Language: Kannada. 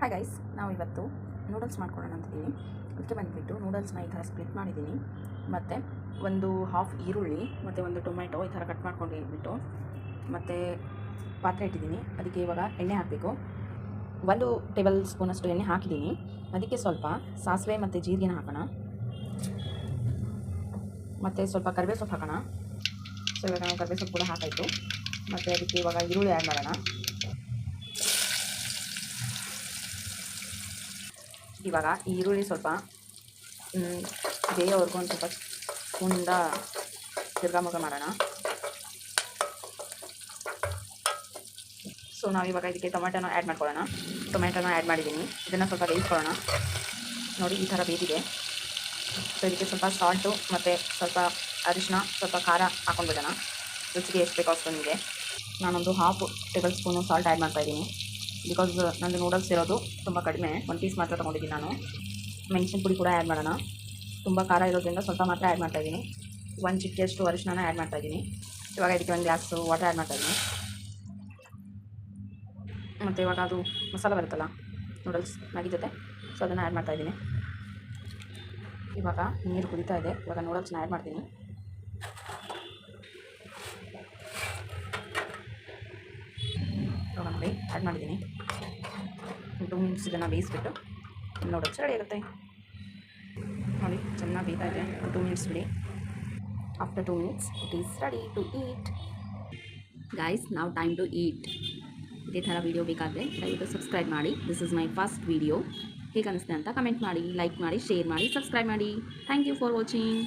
ಹಾಯ್ ಗೈಸ್, ನಾವು ಇವತ್ತು ನೂಡಲ್ಸ್ ಮಾಡ್ಕೊಳ್ಳೋಣ ಅಂತಿದ್ದೀನಿ. ಅದಕ್ಕೆ ಬಂದುಬಿಟ್ಟು ನೂಡಲ್ಸ್ನ ಈ ಥರ ಸ್ಪ್ಲಿಟ್ ಮಾಡಿದ್ದೀನಿ. ಮತ್ತು ಒಂದು ಹಾಫ್ ಈರುಳ್ಳಿ ಮತ್ತು ಒಂದು ಟೊಮೆಟೊ ಈ ಥರ ಕಟ್ ಮಾಡ್ಕೊಂಡು ಇಟ್ಬಿಟ್ಟು ಮತ್ತು ಪಾತ್ರೆ ಇಟ್ಟಿದ್ದೀನಿ. ಅದಕ್ಕೆ ಇವಾಗ ಎಣ್ಣೆ ಹಾಕಬೇಕು. 1 ಟೇಬಲ್ ಸ್ಪೂನಷ್ಟು ಎಣ್ಣೆ ಹಾಕಿದ್ದೀನಿ. ಅದಕ್ಕೆ ಸ್ವಲ್ಪ ಸಾಸಿವೆ ಮತ್ತು ಜೀರಿಗೆನ ಹಾಕೋಣ. ಮತ್ತು ಸ್ವಲ್ಪ ಕರಿಬೇವು ಸೊಪ್ಪು ಹಾಕೋಣ. ಸೊ ಇವಾಗ ನಾವು ಕರಿಬೇವು ಸೊಪ್ಪು ಕೂಡ ಹಾಕಾಯಿತು. ಮತ್ತು ಅದಕ್ಕೆ ಇವಾಗ ಈರುಳ್ಳಿ ಆ್ಯಡ್ ಮಾಡೋಣ. ಇವಾಗ ಈ ಈರುಳ್ಳಿ ಸ್ವಲ್ಪ ಬೇಯೋವರೆಗೂ ಒಂದು ಸ್ವಲ್ಪ ಸ್ಪೂನಿಂದ ತಿರ್ಗಾಮುರ್ಗ ಮಾಡೋಣ. ಸೊ ನಾವಿವಾಗ ಇದಕ್ಕೆ ಟೊಮೆಟೊನ ಆ್ಯಡ್ ಮಾಡ್ಕೊಳ್ಳೋಣ. ಟೊಮೆಟೊನ ಆ್ಯಡ್ ಮಾಡಿದ್ದೀನಿ. ಇದನ್ನು ಸ್ವಲ್ಪ ಬೇಯಿಸ್ಕೊಳ್ಳೋಣ. ನೋಡಿ ಈ ಥರ ಬೇಯಿದೆ. ಸೊ ಇದಕ್ಕೆ ಸ್ವಲ್ಪ ಸಾಲ್ಟು ಮತ್ತು ಸ್ವಲ್ಪ ಅರಿಶಿನ, ಸ್ವಲ್ಪ ಖಾರ ಹಾಕೊಂಡ್ಬಿಡೋಣ. ರುಚಿಗೆ ಎಷ್ಟು ಬೇಕೋ ಅಷ್ಟು ನಿಮಗೆ. ನಾನೊಂದು half table spoon salt add ಮಾಡ್ತಾಯಿದ್ದೀನಿ. ಬಿಕಾಸ್ ನಂದು ನೂಡಲ್ಸ್ ಇರೋದು ತುಂಬ ಕಡಿಮೆ, 1 ಪೀಸ್ ಮಾತ್ರ ತೊಗೊಂಡಿದ್ದೀನಿ ನಾನು. ಮೆಣಸಿನ ಪುಡಿ ಕೂಡ ಆ್ಯಡ್ ಮಾಡೋಣ. ತುಂಬ ಖಾರ ಇರೋದ್ರಿಂದ ಸ್ವಲ್ಪ ಮಾತ್ರ ಆ್ಯಡ್ ಮಾಡ್ತಾಯಿದ್ದೀನಿ. 1 ಚಿಟಿಕೆಯಷ್ಟು ಅರಿಶಿನ ಆ್ಯಡ್ ಮಾಡ್ತಾಯಿದ್ದೀನಿ. ಇವಾಗ ಇದಕ್ಕೆ 1 ಗ್ಲಾಸ್ ವಾಟರ್ ಆ್ಯಡ್ ಮಾಡ್ತಾಯಿದ್ದೀನಿ. ಮತ್ತು ಇವಾಗ ಅದು ಮಸಾಲ ಬರುತ್ತಲ್ಲ ನೂಡಲ್ಸ್ ಮ್ಯಾಗಿ ಜೊತೆ, ಸೊ ಅದನ್ನು ಆ್ಯಡ್ ಮಾಡ್ತಾಯಿದ್ದೀನಿ. ಇವಾಗ ನೀರು ಕುದೀತಾ ಇದೆ. ಇವಾಗ ನೂಡಲ್ಸ್ನ ಆ್ಯಡ್ ಮಾಡ್ತೀನಿ. ಇವಾಗ ನೋಡಿ ಆ್ಯಡ್ ಮಾಡಿದ್ದೀನಿ. 2 ಮಿನಿಟ್ಸ್ ಇದನ್ನು ಬೇಯಿಸ್ಬಿಟ್ಟು ನೂಡಲ್ಸ್ ರೆಡಿ ಆಗುತ್ತೆ. ನೋಡಿ ಚೆನ್ನಾಗಿ ಬೇಯ್ತಾ ಇದೆ. 2 ಮಿನಿಟ್ಸ್ ಬಿಡಿ. After 2 minutes it is ready to eat. Guys, ನಾವು ಟೈಮ್ ಟು ಈಟ್. ಇದೇ ಥರ ವೀಡಿಯೋ ಬೇಕಾದರೆ ದಯವಿಟ್ಟು ಸಬ್ಸ್ಕ್ರೈಬ್ ಮಾಡಿ. This is my first video. ಹೇಗೆ ಅನಿಸ್ತೆ ಅಂತ ಕಮೆಂಟ್ ಮಾಡಿ, ಲೈಕ್ ಮಾಡಿ, ಶೇರ್ ಮಾಡಿ, ಸಬ್ಸ್ಕ್ರೈಬ್ ಮಾಡಿ. Thank you for watching.